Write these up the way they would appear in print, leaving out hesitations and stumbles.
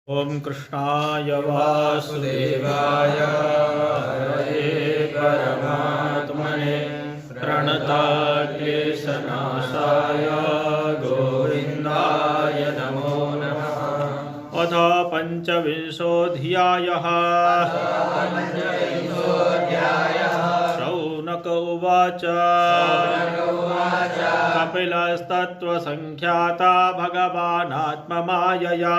ओम कृष्णाय वासुदेवाय हरये परमात्मने प्रणतक्लेशनाशाय गोविन्दाय नमो नमः। अथ पंचविंशोऽध्यायः। शौनक उवाच कपिलस्तत्त्वसङ्ख्याता भगवानात्ममायया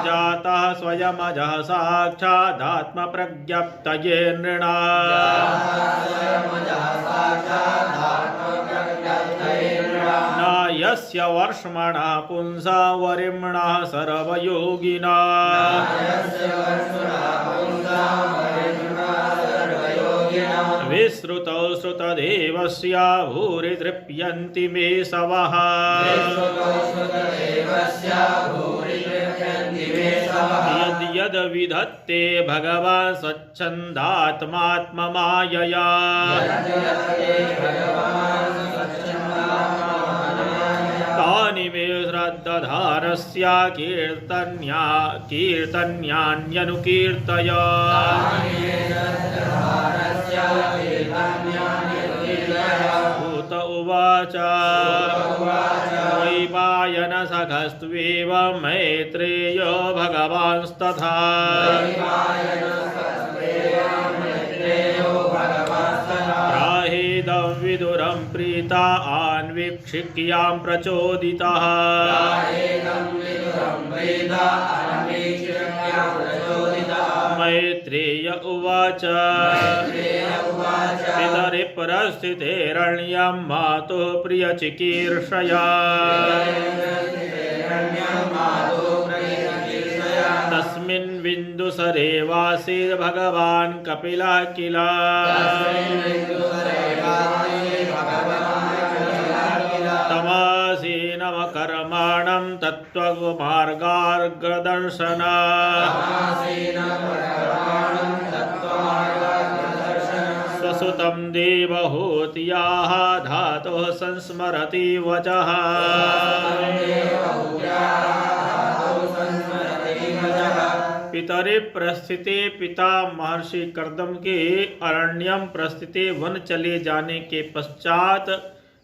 जातः स्वयमजः साक्षादात्मप्रज्ञप्तये नृणाम् न यस्य वर्ष्मणः पुंसा वरिम्णः सर्वयोगिनः विश्रुतौ श्रुतदेवस्य भूरि तृप्यन्ति मे सवः यद् विधत्ते भगवान् स्वच्छन्दात्मात्ममायया तानि मे श्रद्धधारस्य कीर्तन्यान्यनुकीर्तय। भूत उवाच वैपायन सखस्त्वेव मैत्रेयो भगवांस्तथा प्राहेदं विदुरं प्रीता आन्वीक्षिक्यां प्रचोदितः मैत्रेय उवाच पितरि परस्थितेरण्यं मातुः प्रियचिकीर्षया तस्मिन् बिन्दुसरे वासीद् भगवान् कपिलः किल तमासीनमकर्माणं तत्त्वमार्गाग्रदर्शना स्वसुतं देवहूत्याः धातुः संस्मरति वचः पितरे प्रस्थिते पिता महर्षि कर्दम के अरण्यम प्रस्थिते वन चले जाने के पश्चात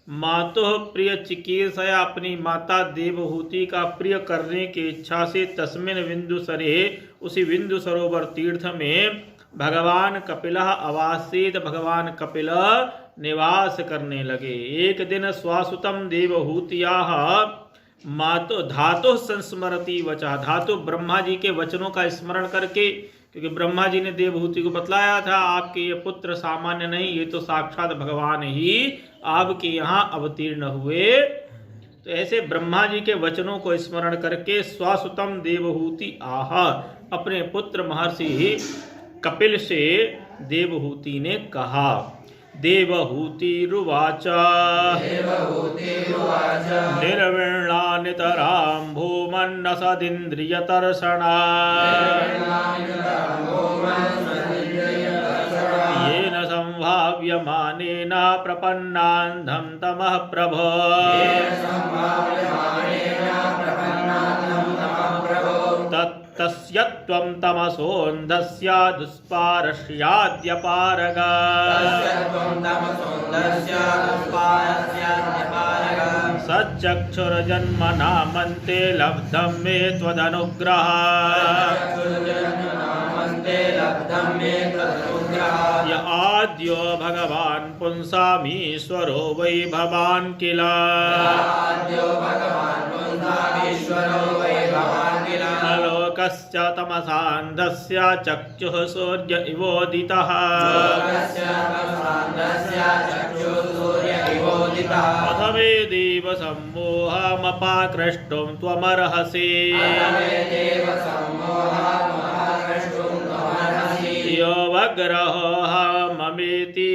मातुः प्रिय चिकीर्षया अपनी माता देवहूति का प्रिय करने की इच्छा से तस्मिन् बिन्दुसरे उसी बिन्दु सरोवर तीर्थ में भगवान कपिलः अवासीत भगवान कपिल निवास करने लगे। एक दिन स्वासुतम देवहूत्याः मातु धातु संस्मरति वचा धातु ब्रह्मा जी के वचनों का स्मरण करके, क्योंकि ब्रह्मा जी ने देवहूति को बतलाया था आपके ये पुत्र सामान्य नहीं, ये तो साक्षात भगवान ही आपके यहाँ अवतीर्ण हुए। तो ऐसे ब्रह्मा जी के वचनों को स्मरण करके स्वासुतम देवहूति आह अपने पुत्र महर्षि कपिल से देवहूति ने कहा। देवहूतिरुवाच निर्विण्णा नितरां भूमन्न सदिन्द्रियतर्षणा येन संभाव्यमानेन प्रपन्नान्धं तमः प्रभो तस्य त्वं तमसोऽन्धस्य दुष्पारस्याद्यपारगा सच्चक्षुर्जन्मनामन्ते लब्धं मे त्वदनुग्रह य आद्यो भगवान् पुंसामीश्वरो वै भवान् किल लोकस्य तमसान्धस्य चक्षुः सूर्य इवोदितः अथ मे देव सम्मोहमपाकृष्टुं त्वमर्हसि यो वग्रहोऽहममेति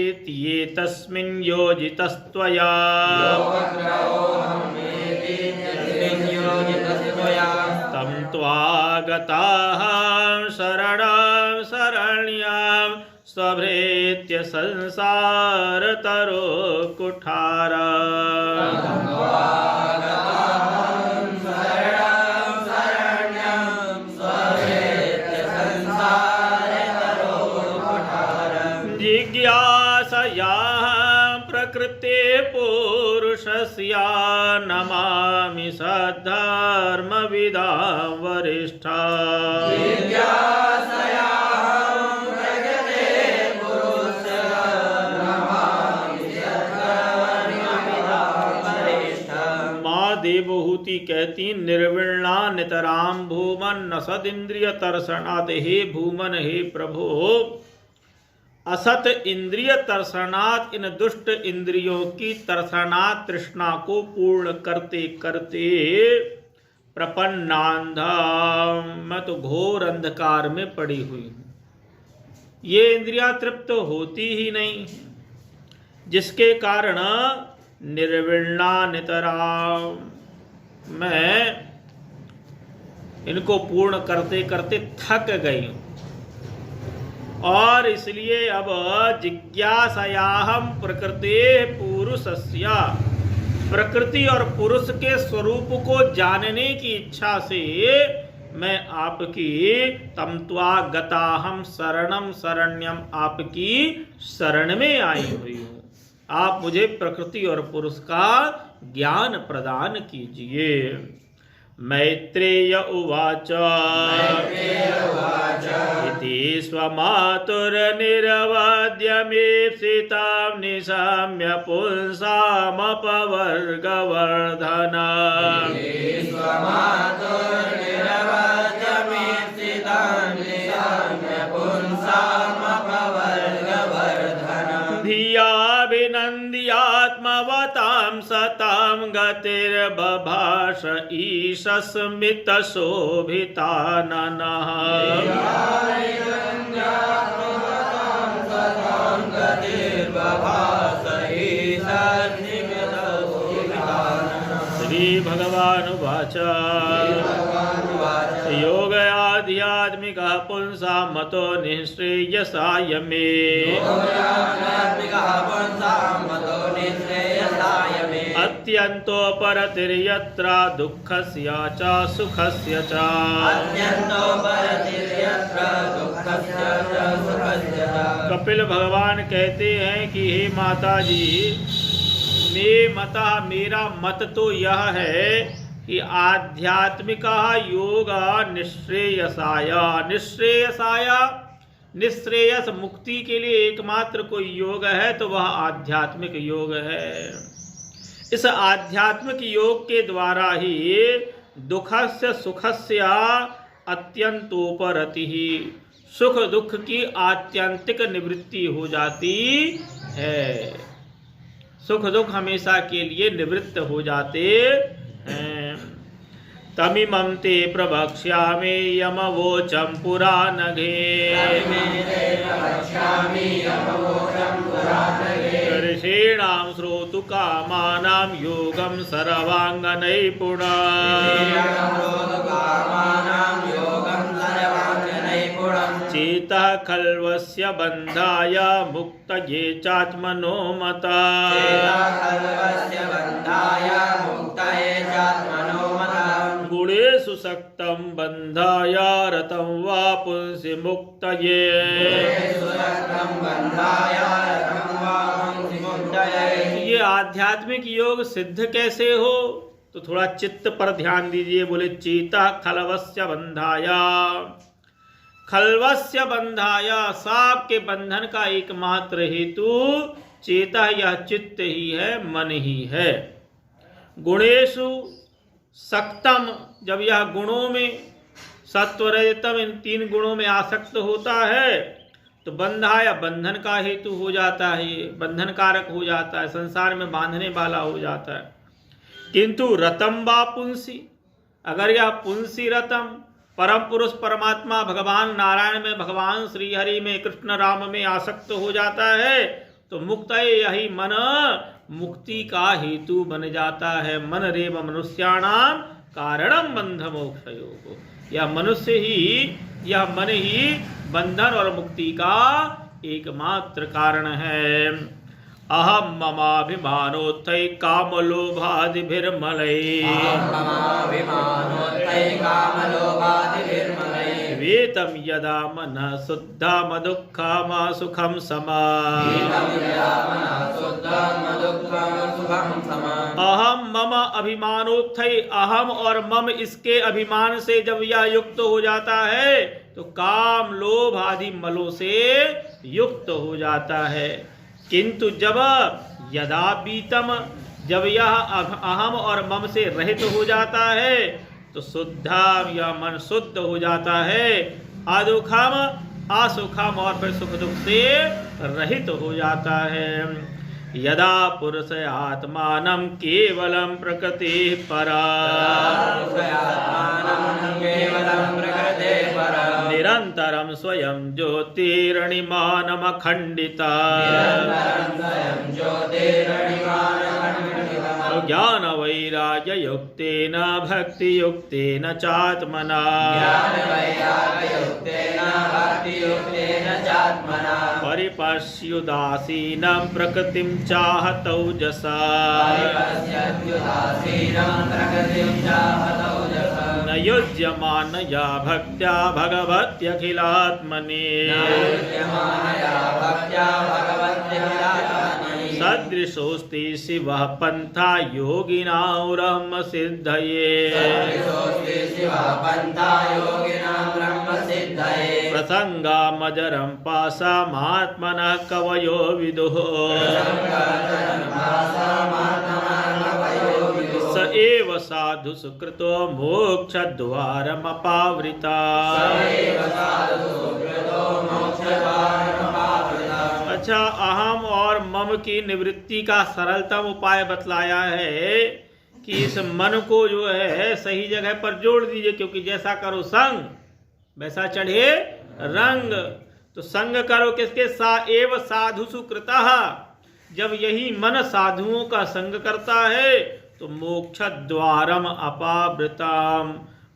तस्मिन् योजितस्त्वया तं त्वागताः शरणं शरण्यां स्वभृत्य संसार तरो कुठारा पुरुषस्य नमामि सद्धर्मविदां वरिष्ठा। देवहूति कहती निर्विण्णा नितराम भूमन नसद इंद्रिय तर्षणात्। हे भूमन, हे प्रभु, असत इंद्रिय तर्षणात्, इन दुष्ट इंद्रियों की तर्षणात् तृष्णा को पूर्ण करते करते प्रपन्नांधा, मैं तो घोर अंधकार में पड़ी हुई हूं। ये इंद्रियां तृप्त होती ही नहीं, जिसके कारण निर्विण्णा नितराम, मैं इनको पूर्ण करते करते थक गई हूं। और इसलिए अब जिज्ञासयाहम प्रकृते पुरुषस्य, प्रकृति और पुरुष के स्वरूप को जानने की इच्छा से मैं आपकी तम त्वा गताहम शरणम शरण्यम, आपकी शरण में आई हुई हूं। आप मुझे प्रकृति और पुरुष का ज्ञान प्रदान कीजिए। मैत्रेय उवाच इति स्वमातुर्निरवद्यमीप्सितां निशाम्य पुंसामपवर्गवर्धना। धियाभिनन्द्यात्मवतां सतां गतिर्बभाष ईशस्मितशोभिताननः। श्री भगवानुवाच योगयाध्यात्मिकः पुंसां मतो निःश्रेयसाय मे। अत्यन्तोपरतिर्यत्र दुःखस्य च सुखस्य च। कपिल भगवान कहते हैं कि हे माता जी, मेरा मत तो यह है कि आध्यात्मिक योग निःश्रेयसाय, निःश्रेयस मुक्ति के लिए एकमात्र कोई योग है तो वह आध्यात्मिक योग है। इस आध्यात्मिक योग के द्वारा ही दुखस्य सुखस्य अत्यंतोपरति, सुख दुख की आत्यंतिक निवृत्ति हो जाती है। सुख दुख हमेशा के लिए निवृत्त हो जाते हैं। तमिमं ते प्रवक्ष्यामि यमवोचं पुराणघे। ऋषीणां श्रोतुकामानां योगं सर्वाङ्गनैपुणम्। चेतः खल्वस्य बन्धाय मुक्तये चात्मनो मता। गुणेषु सक्तं बन्धाय रतं वा पुंसि मुक्तये। ये आध्यात्मिक योग सिद्ध कैसे हो, तो थोड़ा चित्त पर ध्यान दीजिए। बोले चेतः खलवस्य बंधाय, खलवस्य बंधाय, सांप के बंधन का एकमात्र हेतु चेतः, यह चित्त ही है, मन ही है। गुणेषु सक्तम, जब यह गुणों में सत्व रजतम इन तीन गुणों में आसक्त होता है तो बंधाय, बंधन का हेतु हो जाता है, ये बंधन कारक हो जाता है, संसार में बांधने वाला हो जाता है। किंतु रतम वा पुंसी, अगर यह पुंसी रतम परम पुरुष परमात्मा भगवान नारायण में, भगवान श्री हरि में, कृष्ण राम में आसक्त हो जाता है तो मुक्त, यही मन मुक्ति का हेतु बन जाता है। मन रेव मनुष्याणाम कारणम बंध मोक्षयोगो, यह मनुष्य ही, यह मन ही बंधन और मुक्ति का एकमात्र कारण है। अहम ममाभिमानोत्थै कामलोभादिभिर्मलै वेतम यदा मनः शुद्धमदुःखमसुखं समा अहम मम अभिमानोत्थै अहम और मम इसके अभिमान से जब यह युक्त हो जाता है तो काम लोभ आदि मलों से युक्त हो जाता है। किंतु जब यदा बीतम जब यह अहम और मम से रहित हो जाता है तो शुद्धम यह मन शुद्ध हो जाता है, अदुखम असुखम और फिर सुख दुख से रहित हो जाता है। यदा पुरुष आत्मानं केवलं प्रकृति परा निरंतरं स्वयं ज्योतिरणिमानमखंडिता ज्ञान वैराग्य युक्तेन भक्ति युक्तेन चात्मना परिपश्युदासीनं प्रकृतिं चाहतौ जसा न युज्यमानया भक्त्या भगवत्यखिलात्मने सदृशोऽस्ति शिवः पन्था योगिनां सिद्धये प्रसंगामजरं पासामात्मनः कवयो विदुः स एव साधु सुकृतो मोक्षद्वारमपावृता। अच्छा, अहम और मम की निवृत्ति का सरलतम उपाय बतलाया है कि इस मन को जो है सही जगह पर जोड़ दीजिए, क्योंकि जैसा करो संग वैसा चढ़े रंग। तो संग करो किसके? सा एव साधु सुकृतः। जब यही मन साधुओं का संग करता है तो मोक्ष द्वारम अपावृतम,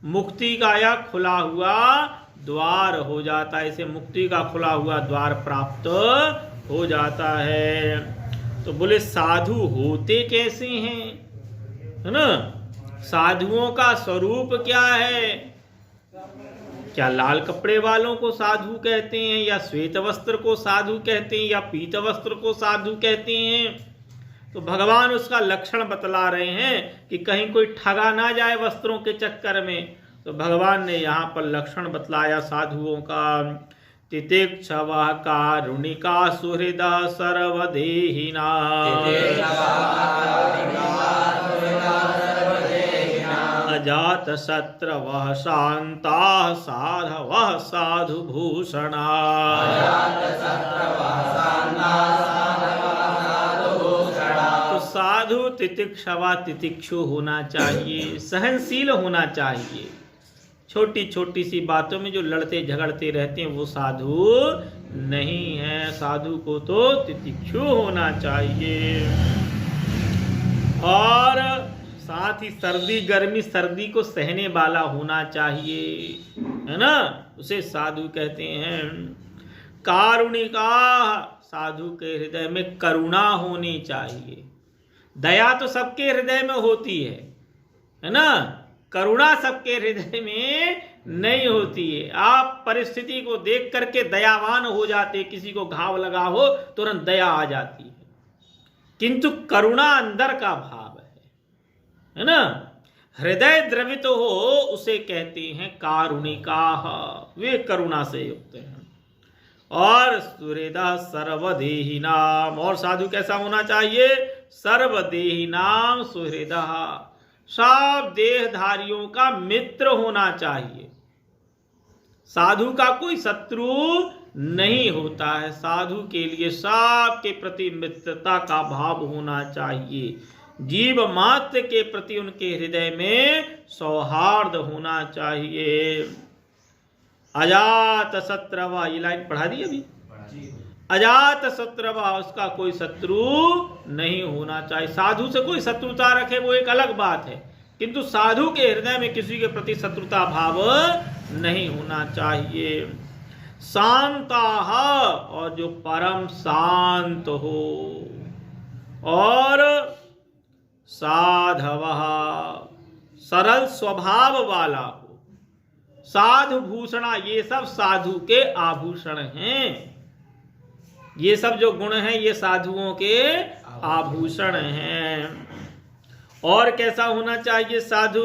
मुक्ति का यह खुला हुआ द्वार हो जाता है। इसे मुक्ति का खुला हुआ द्वार प्राप्त हो जाता है। तो बोले साधु होते कैसे हैं, है ना? साधुओं का स्वरूप क्या है? क्या लाल कपड़े वालों को साधु कहते हैं, या श्वेत वस्त्र को साधु कहते हैं, या पीत वस्त्र को साधु कहते हैं? तो भगवान उसका लक्षण बतला रहे हैं कि कहीं कोई ठगा ना जाए वस्त्रों के चक्कर में। तो भगवान ने यहाँ पर लक्षण बतलाया साधुओं का। तितिक्षवः कारुणिका सुहृदा सर्वदेहिना अजात शत्रवः शान्ताः साधवः साधुभूषणा। तो साधु तितिक्षवा तितिक्षु होना चाहिए, सहनशील होना चाहिए। छोटी छोटी सी बातों में जो लड़ते झगड़ते रहते हैं वो साधु नहीं है। साधु को तो तितिक्षु होना चाहिए। और साथ ही सर्दी गर्मी सर्दी को सहने वाला होना चाहिए, है ना? उसे साधु कहते हैं। कारुणिका, साधु के हृदय में करुणा होनी चाहिए। दया तो सबके हृदय में होती है ना? करुणा सबके हृदय में नहीं होती है। आप परिस्थिति को देख करके दयावान हो जाते, किसी को घाव लगा हो तुरंत दया आ जाती है, किंतु करुणा अंदर का भाव है ना? हृदय द्रवित हो उसे कहते हैं कारुणिका, वे करुणा से युक्त हैं। और सुहृदा सर्वदेही नाम, और साधु कैसा होना चाहिए? सर्वदेही नाम सुहृदा, सब देहधारियों का मित्र होना चाहिए। साधु का कोई शत्रु नहीं होता है। साधु के लिए सबके प्रति मित्रता का भाव होना चाहिए। जीव मात्र के प्रति उनके हृदय में सौहार्द होना चाहिए। अजात शत्रवा, ये लाइन पढ़ा दी अभी। अजात शत्रवा, उसका कोई शत्रु नहीं होना चाहिए। साधु से कोई शत्रुता रखे वो एक अलग बात है, किंतु साधु के हृदय में किसी के प्रति शत्रुता भाव नहीं होना चाहिए। शांता, और जो परम शांत हो, और साधवः सरल स्वभाव वाला हो। साधु भूषणा, ये सब साधु के आभूषण हैं। ये सब जो गुण हैं ये साधुओं के आभूषण हैं। और कैसा होना चाहिए साधु?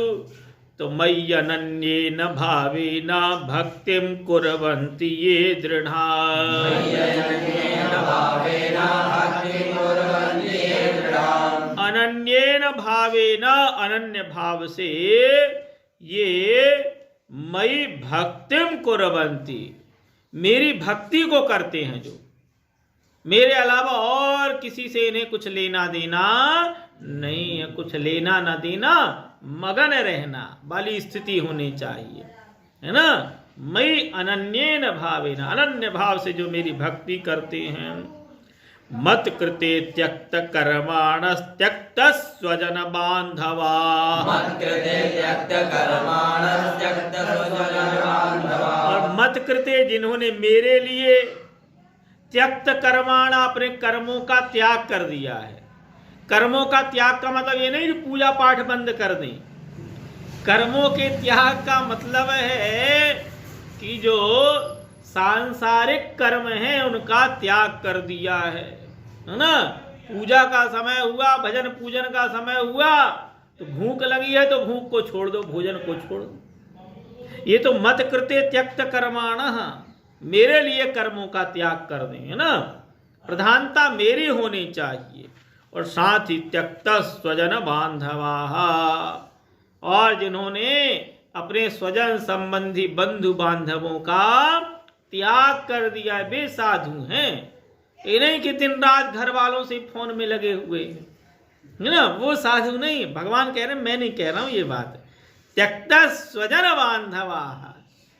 तो मयि अनन्येन भावेन भक्तिं कुर्वन्ति ये दृढ़ा। अनन्येन भावेन, अनन्य भाव से ये मयि भक्तिं कुर्वन्ति, मेरी भक्ति को करते हैं जो, मेरे अलावा और किसी से इन्हें कुछ लेना देना नहीं है। कुछ लेना ना देना, मगन रहना वाली स्थिति होनी चाहिए, है ना। मयि अनन्येन भावेन, अनन्य भाव से जो मेरी भक्ति करते हैं। मत कृते त्यक्त कर्माणस् त्यक्त स्वजन बांधवा। और मत कृते, जिन्होंने मेरे लिए त्यक्त कर्माण, अपने कर्मों का त्याग कर दिया है। कर्मों का त्याग का मतलब ये नहीं कि पूजा पाठ बंद कर दें। कर्मों के त्याग का मतलब है कि जो सांसारिक कर्म है उनका त्याग कर दिया है ना। पूजा का समय हुआ, भजन पूजन का समय हुआ, तो भूख लगी है तो भूख को छोड़ दो, भोजन को छोड़ दो। ये तो मत कृते त्यक्त कर्माणः, मेरे लिए कर्मों का त्याग कर दें, है ना। प्रधानता मेरी होनी चाहिए। और साथ ही त्यक्त स्वजन बांधवाः, और जिन्होंने अपने स्वजन संबंधी बंधु बांधवों का त्याग कर दिया, वे साधु हैं। ये नहीं कि दिन रात घर वालों से फोन में लगे हुए हैं, है ना, वो साधु नहीं। भगवान कह रहे हैं, मैं नहीं कह रहा हूं ये बात। त्यक्त स्वजन बांधवाः,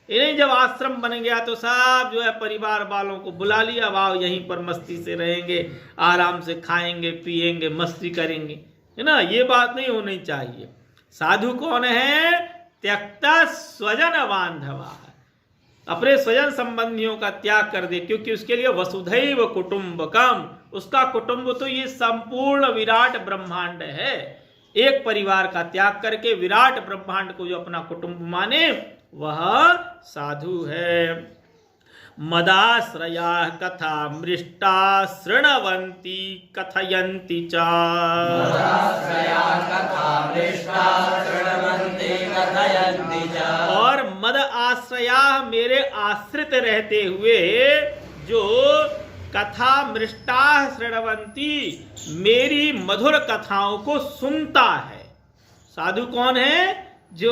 ये नहीं जब आश्रम बन गया तो सब जो है परिवार वालों को बुला लिया, वाह यहीं पर मस्ती से रहेंगे, आराम से खाएंगे पिएंगे मस्ती करेंगे, है ना। ये बात नहीं होनी चाहिए। साधु कौन है? त्यक्त स्वजन बांधवा, अपने स्वजन संबंधियों का त्याग कर दे, क्योंकि उसके लिए वसुधैव कुटुंबकम, उसका कुटुंब तो ये संपूर्ण विराट ब्रह्मांड है। एक परिवार का त्याग करके विराट ब्रह्मांड को जो अपना कुटुंब माने, वह साधु है। मदाश्रया कथा मृष्टा शृण्वन्ति कथयन्ति च। और मद आश्रया, मेरे आश्रित रहते हुए जो कथा मृष्टा शृण्वन्ति, मेरी मधुर कथाओं को सुनता है। साधु कौन है? जो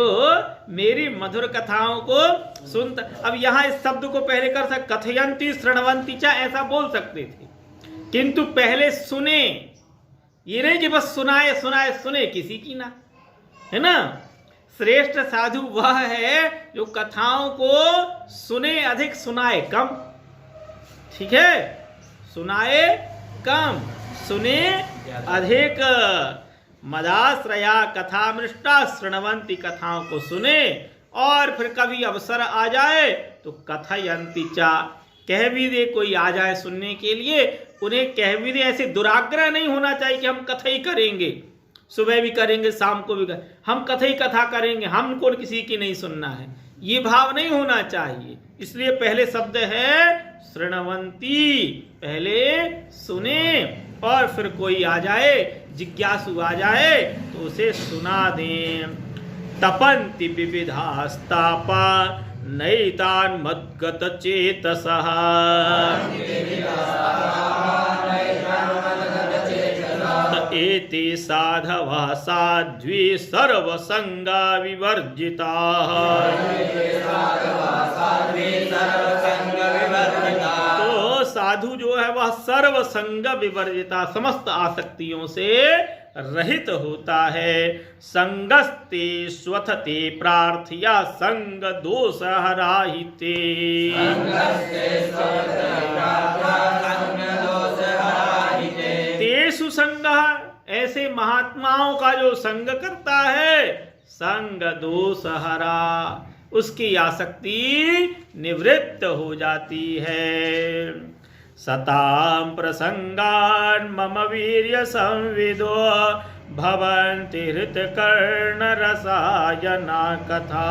मेरी मधुर कथाओं को सुनता। अब यहां इस शब्द को पहले कर सकते, कथयंती शृण्वन्ति च, ऐसा बोल सकते थे, किंतु पहले सुने। ये नहीं कि बस सुनाए सुनाए सुने किसी की ना, है ना। श्रेष्ठ साधु वह है जो कथाओं को सुने अधिक, सुनाए कम। ठीक है, सुनाए कम, सुने अधिक। मदाश्रया कथा मृष्टा शृण्वन्ति, कथाओं को सुने, और फिर कभी अवसर आ जाए तो कथयन्ति च, कह भी दे, कोई आ जाए सुनने के लिए, उन्हें कह भी दे। ऐसे दुराग्रह नहीं होना चाहिए कि हम कथा ही करेंगे, सुबह भी करेंगे शाम को भी करेंगे, हम कथा ही कथा करेंगे, हमको किसी की नहीं सुनना है, ये भाव नहीं होना चाहिए। इसलिए पहले शब्द है शृण्वन्ति, पहले सुने, और फिर कोई आ जाए, जिज्ञासु आ जाए तो उसे सुना दें। तपन्ति विविधास्तापा नैतान् मद्गत चेतसः। एते साधवः साध्वी सर्वसंगा विवर्जिताः। तो साधु जो है वह सर्वसंग विवर्जिता, समस्त आसक्तियों से रहित होता है। संगस्ते स्वथते प्रार्थया संग दोष हराहिते। तेषु संगः, ऐसे महात्माओं का जो संग करता है, संग दोष हरा, उसकी आसक्ति निवृत्त हो जाती है। सतां प्रसंगान् मम वीर्य संविदो भवन्ति हृतकर्णरसायना कथा।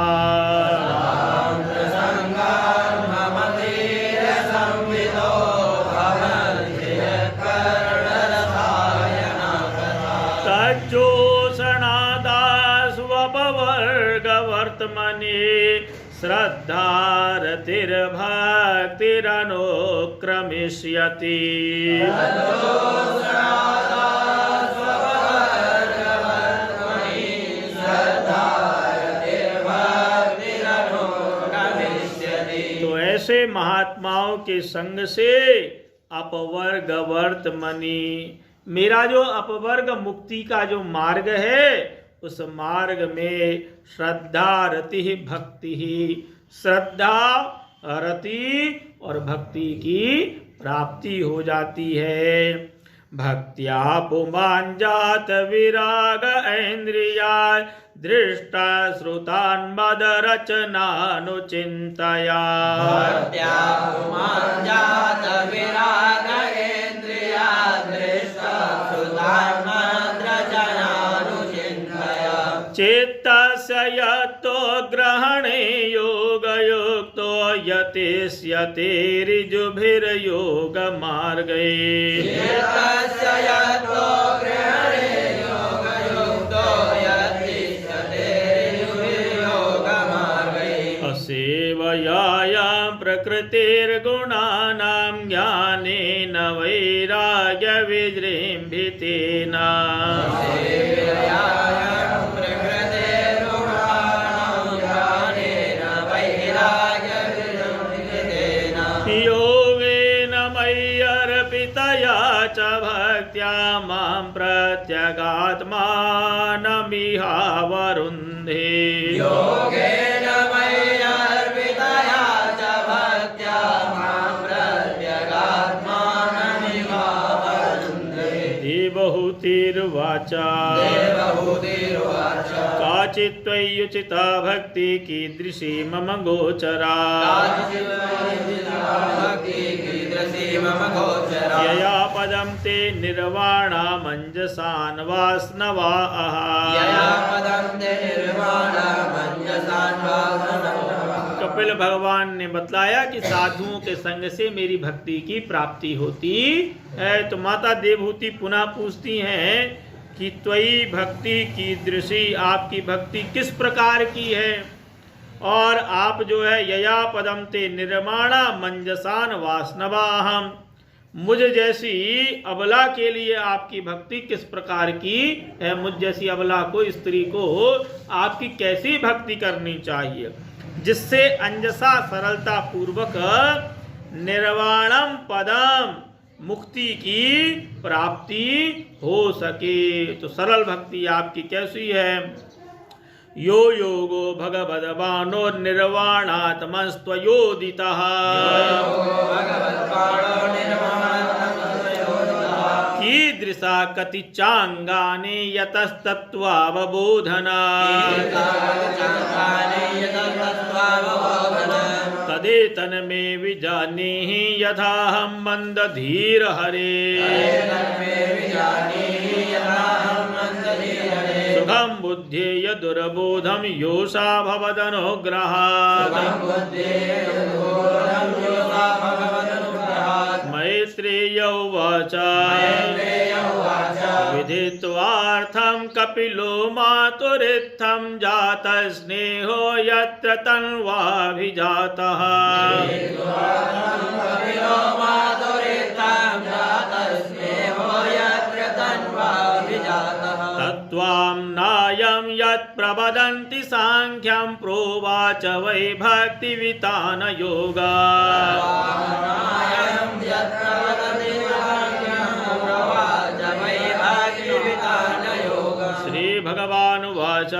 तज्जोषणादास्वपवर्गवर्त्मनि श्रद्धारतिर्भक्तिरनुक्रमिष्यति। तो ऐसे महात्माओं के संग से अपवर्ग वर्तमनि, मेरा जो अपवर्ग मुक्ति का जो मार्ग है उस मार्ग में श्रद्धा रति भक्ति ही, श्रद्धा रति और भक्ति की प्राप्ति हो जाती है। भक्त्या पुमान् जात विराग ऐन्द्रिया दृष्टा श्रुतान् मदरचनानुचिन्तया। भक्त्या पुमान् जात विराग ऐन्द्रिया दृष्टा श्रुतान् मदरचनानुचिन्तया। चेत्तस्य यतो ग्रहणे योगयुक्तो यतिष्यते ऋजुभिर्योगमार्गे। चेत्तस्य यतो ग्रहणे योगयुक्तो यतिष्यते ऋजुभिर्योगमार्गे। असेवयायां प्रकृतिर्गुणानां ज्ञानेन वैराग्यविजृम्भितेन। योगेन मय्यर्पितया च भक्त्या मां प्रत्यगात्मानमिहावरुन्धे। योगेन मय्यर्पितया च भक्त्या मां प्रत्यगात्मानमिहावरुन्धे। देवहूतिर्वाच देवहूतिर्वाच काचित् त्वय्युचिता भक्ति कीदृशी मम गोचरा। यया पदं ते निर्वाणामञ्जसान् वास्नवाः। कपिल भगवान ने बतलाया कि साधुओं के संग से मेरी भक्ति की प्राप्ति होती है। तो माता देवहूति पुनः पूछती हैं कि त्वयि भक्ति की दृष्टि, आपकी भक्ति किस प्रकार की है, और आप जो है यया पदम ते निर्माणा मंजसान वासनवाहम, मुझ जैसी अबला के लिए आपकी भक्ति किस प्रकार की है। मुझ जैसी अबला को, स्त्री को आपकी कैसी भक्ति करनी चाहिए जिससे अंजसा सरलता पूर्वक निर्वाणम पदम, मुक्ति की प्राप्ति हो सके। तो सरल भक्ति आपकी कैसी है। यो योगो भगवद्बाणो निर्वाणात्मस्त्वयोदितः। कीदृशा कति चांगानि यतस्तत्त्वावबोधना। तदेतन्मे विजानीहि यथाहं मन्दधीर हरे। सुखं बुद्धेय दुर्बोधं योषा भवदनुग्रहात्। मैत्रेय उवाच विदित्वार्थं कपिलो मातुरित्थं जातस्नेहो यत्र तन्वाभिजातः। तत्त्वाम्नायं यत् प्रवदन्ति सांख्यं प्रोवाच वै भक्तिवितान योगा। श्री भगवानुवाच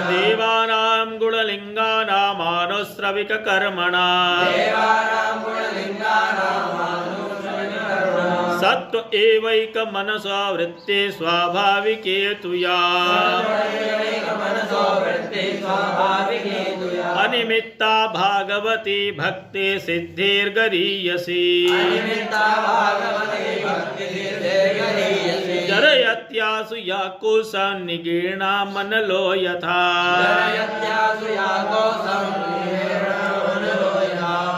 देवानां गुणलिङ्गानामानुश्रविककर्मणा सत्व एवैकमनसा वृत्ते स्वाभाविके तुया। अनिमित्ता भागवती भक्ति सिद्धिर्गरीयसी अनिमित्ता भागवते भक्ति सिद्धिर्गरीयसी जरयत्यासु या कुसं निगीर्णा मनलो यथा जरयत्यासु या कोसं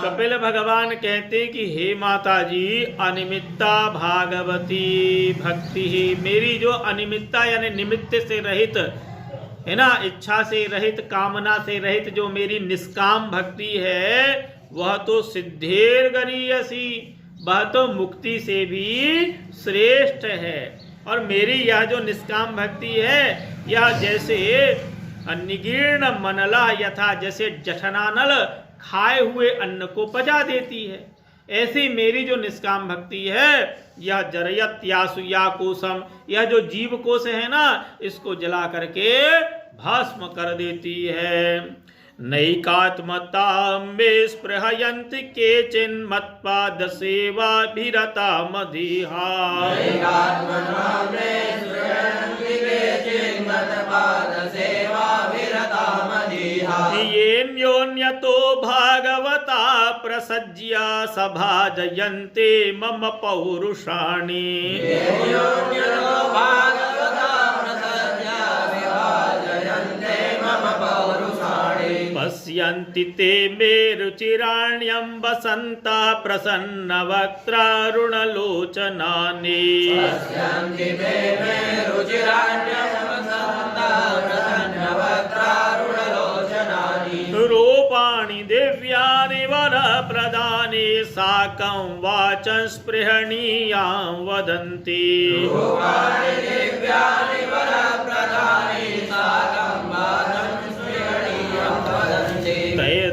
कपिल भगवान कहते कि हे माता जी अनिमित्ता भागवती भक्ति ही मेरी जो अनिमित्ता यानी निमित्त से रहित है ना, इच्छा से रहित, कामना से रहित जो मेरी निष्काम भक्ति है वह तो सिद्धिर्गरीयसी, वह तो मुक्ति से भी श्रेष्ठ है। और मेरी यह जो निष्काम भक्ति है यह जैसे निगीर्ण मनला यथा जैसे जठनानल खाए हुए अन्न को पचा देती है, ऐसी मेरी जो निष्काम भक्ति है यह जरयत यासु या कोसम, यह जो जीव कोश है ना इसको जला करके भस्म कर देती है। नैकात्मताम्बे स्पृहयन्ति केचिन् मत्पाद सेवाभिरता मदीहा येन्योन्यतो भागवता प्रसज्य सभाजयन्ते मम पौरुषाणि पश्यन्ति ते मे रुचिराण्यं वसन्ता प्रसन्नवक्त्रारुणलोचनानि रूपाणि दिव्यानि वरप्रदानि साकं वाचं स्पृहणीयां वदन्ति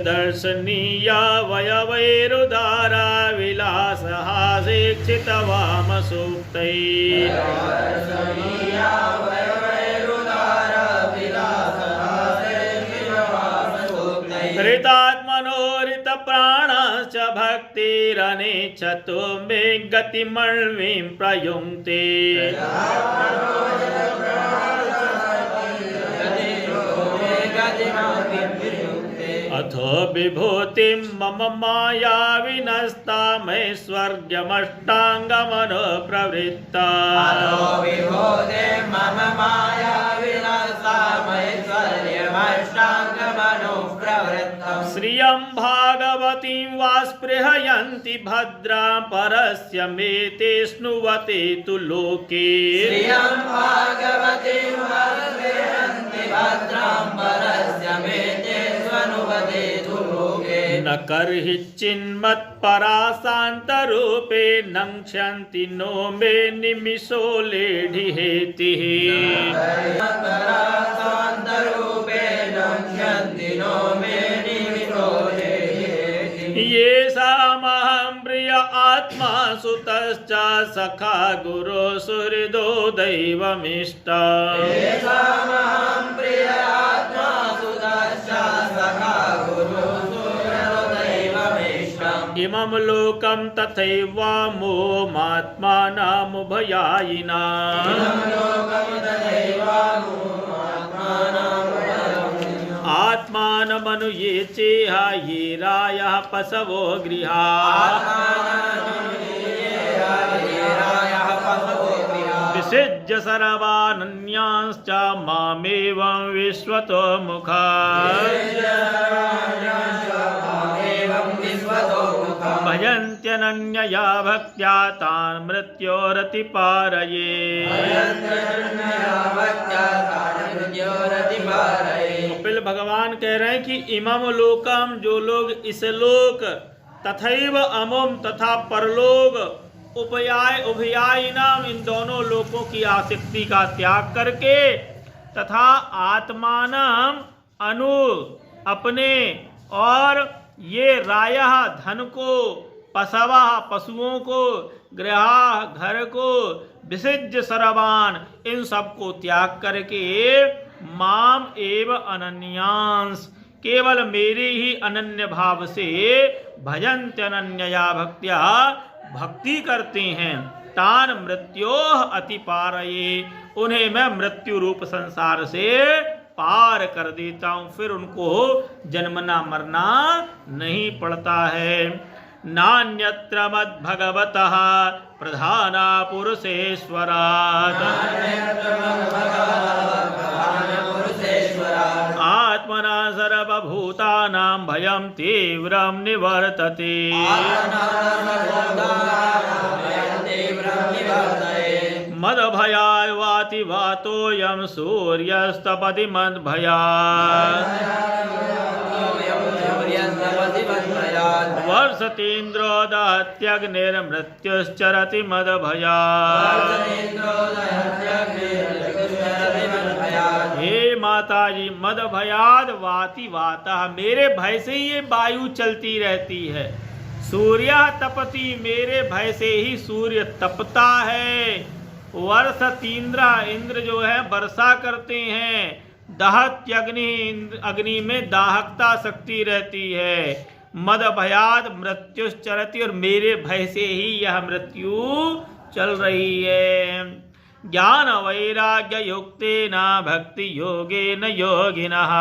दर्शनीया वयवैरुदारा विलासहासेक्षितवामसूक्तैः हृतात्मनोरितप्राणश्च भक्तिरनेच्छतो मे गतिमण्वीं प्रयुङ्क्ते अथो विभूतिं मम माया विनस्ता मैश्वर्यमष्टाङ्गमनो प्रवृत्ता श्रियं भागवतीं वा स्पृहयन्ति भद्रां परस्य मे ते स्नुवते तु लोके न कर्हि चिन्मत्परासान्तरूपे नङ्क्ष्यन्ति नो मे निमिषो लेढिहेतिः येषामहं प्रिय आत्मा सुतश्च सखा गुरो सुहृदो दैवमिष्टा इमं लोकं तथैवामो मात्मानामुभयायिना आत्मानमनुये चेह ये रायः पशवो गृहाः विसृज्य सर्वानन्यांश्च मामेवं विश्वतो भजन्त्यनन्यया भक्त्या तान् मृत्योरतिपारये। कपिल भगवान कह रहे हैं कि इमम लोकम, जो लोग इस लोक, तथैव अमुम तथा परलोक, उपयाय उभयायिनाम, इन दोनों लोकों की आसक्ति का त्याग करके, तथा आत्मानम अनु अपने, और ये रायः धन को, पशवा पशुओं को, गृहा घर को, विसृज्य सर्वान इन सब को त्याग करके, माम एव अनन्यांस केवल मेरे ही अनन्य भाव से, भजन्त्य अनन्यया भक्त्या भक्ति करते हैं, तान मृत्योः अतिपारये उन्हें मैं मृत्यु रूप संसार से पार कर देता हूँ, फिर उनको जन्मना मरना नहीं पड़ता है। नान्यत्र मद्भगवतः प्रधाना पुरुषेश्वरात् आत्मना सर्वभूतानां भयं तीव्रं निवर्तते। मदभयात् वाति वातोऽयं सूर्यस्तपति मद्भयात् वर्षतीन्द्रो दहत्यग्निर्मृत्युश्चरति मदभयात्। हे माताजी, मदभयाद वाति वाता, मेरे भय से ही ये वायु चलती रहती है। सूर्य तपति, मेरे भय से ही सूर्य तपता है। वर्षतीन्द्र, इंद्र जो है वर्षा करते हैं। दहत्यग्नि, अग्नि में दाहकता शक्ति रहती है। मद भयाद मृत्युश्चरति, और मेरे भय से ही यह मृत्यु चल रही है। ज्ञान वैराग्य युक्तेन भक्ति योगेन योगिनः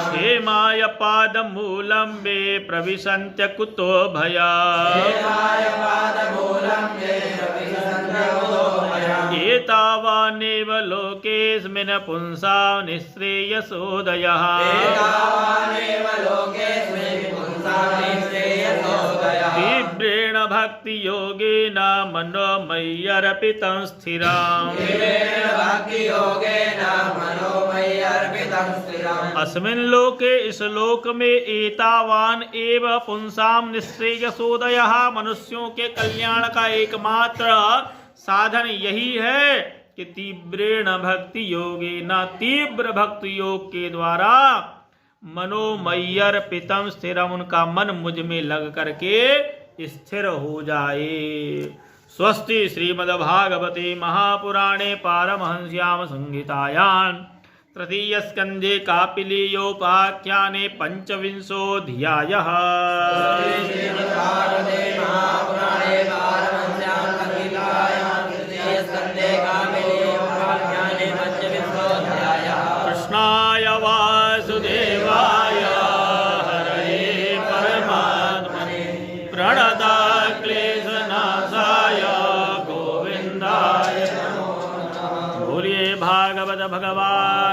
क्षेमाय पादमूलं मे प्रविशन्त्य कुतो भयात्। एतावानेव लोकेऽस्मिन् पुंसां निःश्रेयसोदयः। तीव्रेण भक्ति योगेन मनो मय्यर्पितं स्थिरम्। अस्मिन् लोके, इस लोक में एतावान एव पुंसां निःश्रेयसोदयः, मनुष्यों के कल्याण का एकमात्र साधन यही है कि तीव्रेण भक्ति योगेन, तीव्र भक्ति योग के द्वारा मनोमय्यर्पितं स्थिरम, उनका मन मुझ में लग करके स्थिर हो जाए। स्वस्ति श्रीमद्भागवते महापुराणे पारमहंस्याम संहितायां तृतीय स्कंधे कापिलीयोपाख्याने पंचविंशोऽध्यायः। कृष्णाय वासुदेवाय हरये परमात्मने प्रणतक्लेशनाशाय गोविन्दाय नमो नमः। बोलिए भागवत भगवान